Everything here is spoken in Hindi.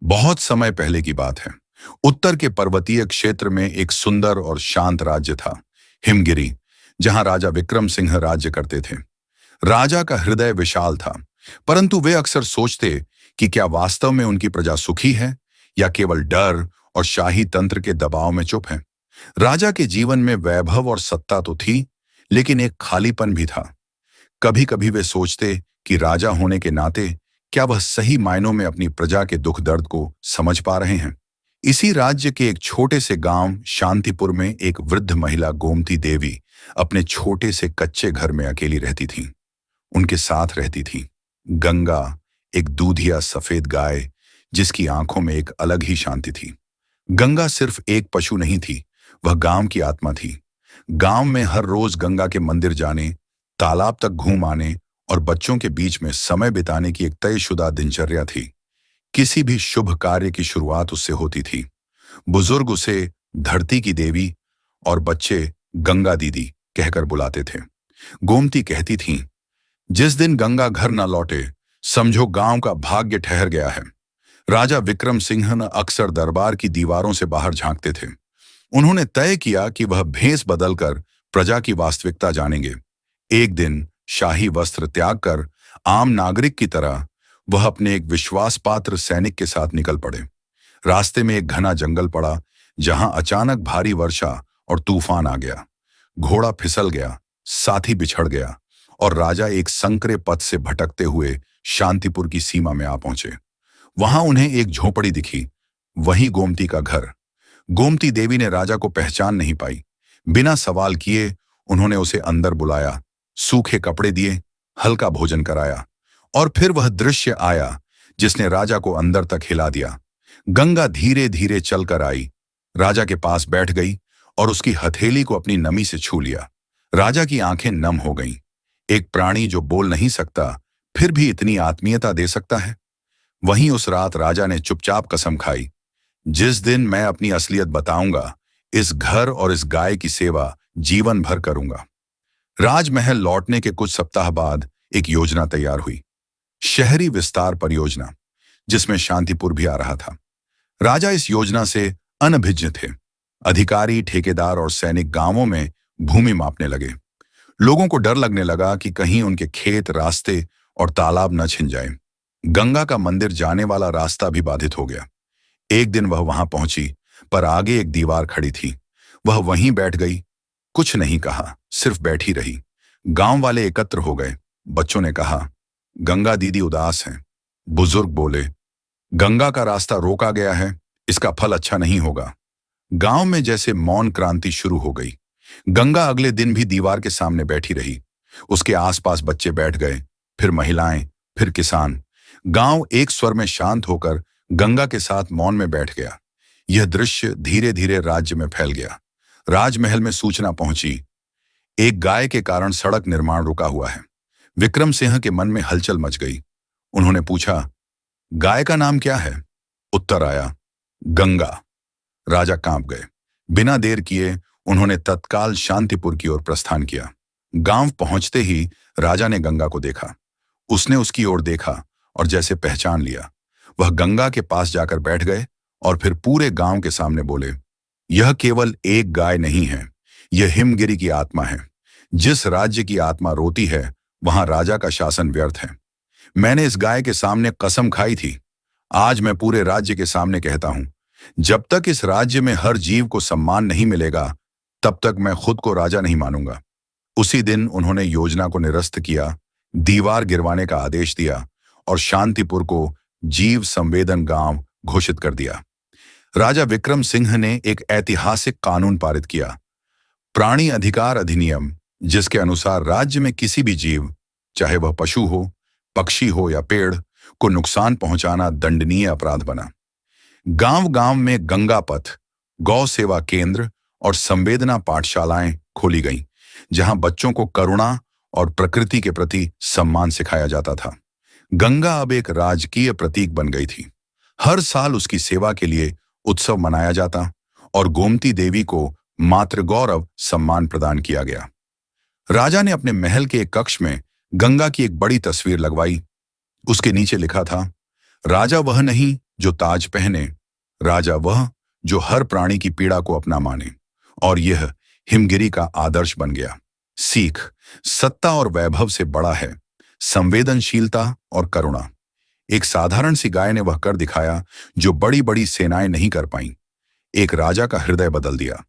बहुत समय पहले की बात है। उत्तर के पर्वतीय क्षेत्र में एक सुंदर और शांत राज्य था, हिमगिरी, जहां राजा विक्रम सिंह राज्य करते थे। राजा का हृदय विशाल था, परंतु वे अक्सर सोचते कि क्या वास्तव में उनकी प्रजा सुखी है या केवल डर और शाही तंत्र के दबाव में चुप है। राजा के जीवन में वैभव और सत्ता तो थी, लेकिन एक खालीपन भी था। कभी कभी वे सोचते कि राजा होने के नाते क्या वह सही मायनों में अपनी प्रजा के दुख दर्द को समझ पा रहे हैं। इसी राज्य के एक छोटे से गांव शांतिपुर में एक वृद्ध महिला गोमती देवी अपने छोटे से कच्चे घर में अकेली रहती थी। उनके साथ रहती थी गंगा, एक दूधिया सफेद गाय जिसकी आंखों में एक अलग ही शांति थी। गंगा सिर्फ एक पशु नहीं थी, वह गांव की आत्मा थी। गांव में हर रोज गंगा के मंदिर जाने, तालाब तक घूम आने और बच्चों के बीच में समय बिताने की एक तयशुदा दिनचर्या थी। किसी भी शुभ कार्य की शुरुआत उससे होती थी। बुजुर्ग उसे धरती की देवी और बच्चे गंगा दीदी कहकर बुलाते थे। गोमती कहती थीं, जिस दिन गंगा घर न लौटे, समझो गांव का भाग्य ठहर गया है। राजा विक्रम सिंह न अक्सर दरबार की दीवारों से बाहर झांकते थे। उन्होंने तय किया कि वह भेष बदलकर प्रजा की वास्तविकता जानेंगे। एक दिन शाही वस्त्र त्याग कर आम नागरिक की तरह वह अपने एक विश्वास पात्र सैनिक के साथ निकल पड़े। रास्ते में एक घना जंगल पड़ा, जहां अचानक भारी वर्षा और तूफान आ गया। घोड़ा फिसल गया, साथी बिछड़ गया और राजा एक संकरे पथ से भटकते हुए शांतिपुर की सीमा में आ पहुंचे। वहां उन्हें एक झोपड़ी दिखी, वही गोमती का घर। गोमती देवी ने राजा को पहचान नहीं पाई। बिना सवाल किए उन्होंने उसे अंदर बुलाया, सूखे कपड़े दिए, हल्का भोजन कराया और फिर वह दृश्य आया जिसने राजा को अंदर तक हिला दिया। गंगा धीरे धीरे चलकर आई, राजा के पास बैठ गई और उसकी हथेली को अपनी नमी से छू लिया। राजा की आंखें नम हो गईं। एक प्राणी जो बोल नहीं सकता फिर भी इतनी आत्मीयता दे सकता है। वहीं उस रात राजा ने चुपचाप कसम खाई, जिस दिन मैं अपनी असलियत बताऊंगा, इस घर और इस गाय की सेवा जीवन भर करूंगा। राजमहल लौटने के कुछ सप्ताह बाद एक योजना तैयार हुई, शहरी विस्तार परियोजना, जिसमें शांतिपुर भी आ रहा था। राजा इस योजना से अनभिज्ञ थे। अधिकारी, ठेकेदार और सैनिक गांवों में भूमि मापने लगे। लोगों को डर लगने लगा कि कहीं उनके खेत, रास्ते और तालाब न छिन जाएं। गंगा का मंदिर जाने वाला रास्ता भी बाधित हो गया। एक दिन वह वहां पहुंची, पर आगे एक दीवार खड़ी थी। वह वहीं बैठ गई, कुछ नहीं कहा, सिर्फ बैठी रही। गांव वाले एकत्र हो गए। बच्चों ने कहा, गंगा दीदी उदास हैं। बुजुर्ग बोले, गंगा का रास्ता रोका गया है, इसका फल अच्छा नहीं होगा। गांव में जैसे मौन क्रांति शुरू हो गई। गंगा अगले दिन भी दीवार के सामने बैठी रही। उसके आसपास बच्चे बैठ गए, फिर महिलाएं, फिर किसान। गांव एक स्वर में शांत होकर गंगा के साथ मौन में बैठ गया। यह दृश्य धीरे धीरे राज्य में फैल गया। राजमहल में सूचना पहुंची, एक गाय के कारण सड़क निर्माण रुका हुआ है। विक्रम सिंह के मन में हलचल मच गई। उन्होंने पूछा, गाय का नाम क्या है? उत्तर आया, गंगा। राजा कांप गए। बिना देर किए उन्होंने तत्काल शांतिपुर की ओर प्रस्थान किया। गांव पहुंचते ही राजा ने गंगा को देखा। उसने उसकी ओर देखा और जैसे पहचान लिया। वह गंगा के पास जाकर बैठ गए और फिर पूरे गांव के सामने बोले, यह केवल एक गाय नहीं है, यह हिमगिरी की आत्मा है। जिस राज्य की आत्मा रोती है, वहां राजा का शासन व्यर्थ है। मैंने इस गाय के सामने कसम खाई थी। आज मैं पूरे राज्य के सामने कहता हूं, जब तक इस राज्य में हर जीव को सम्मान नहीं मिलेगा, तब तक मैं खुद को राजा नहीं मानूंगा। उसी दिन उन्होंने योजना को निरस्त किया, दीवार गिरवाने का आदेश दिया और शांतिपुर को जीव संवेदन गांव घोषित कर दिया। राजा विक्रम सिंह ने एक ऐतिहासिक कानून पारित किया, प्राणी अधिकार अधिनियम, जिसके अनुसार राज्य में किसी भी जीव, चाहे वह पशु हो, पक्षी हो या पेड़, को नुकसान पहुंचाना दंडनीय अपराध बना। गांव गांव में गंगा पथ, गौ सेवा केंद्र और संवेदना पाठशालाएं खोली गईं, जहां बच्चों को करुणा और प्रकृति के प्रति सम्मान सिखाया जाता था। गंगा अब एक राजकीय प्रतीक बन गई थी। हर साल उसकी सेवा के लिए उत्सव मनाया जाता और गोमती देवी को मातृगौरव सम्मान प्रदान किया गया। राजा ने अपने महल के एक कक्ष में गंगा की एक बड़ी तस्वीर लगवाई। उसके नीचे लिखा था, राजा वह नहीं जो ताज पहने, राजा वह जो हर प्राणी की पीड़ा को अपना माने। और यह हिमगिरी का आदर्श बन गया। सीख, सत्ता और वैभव से बड़ा है संवेदनशीलता और करुणा। एक साधारण सी गाय ने वह कर दिखाया जो बड़ी बड़ी सेनाएं नहीं कर पाईं। एक राजा का हृदय बदल दिया।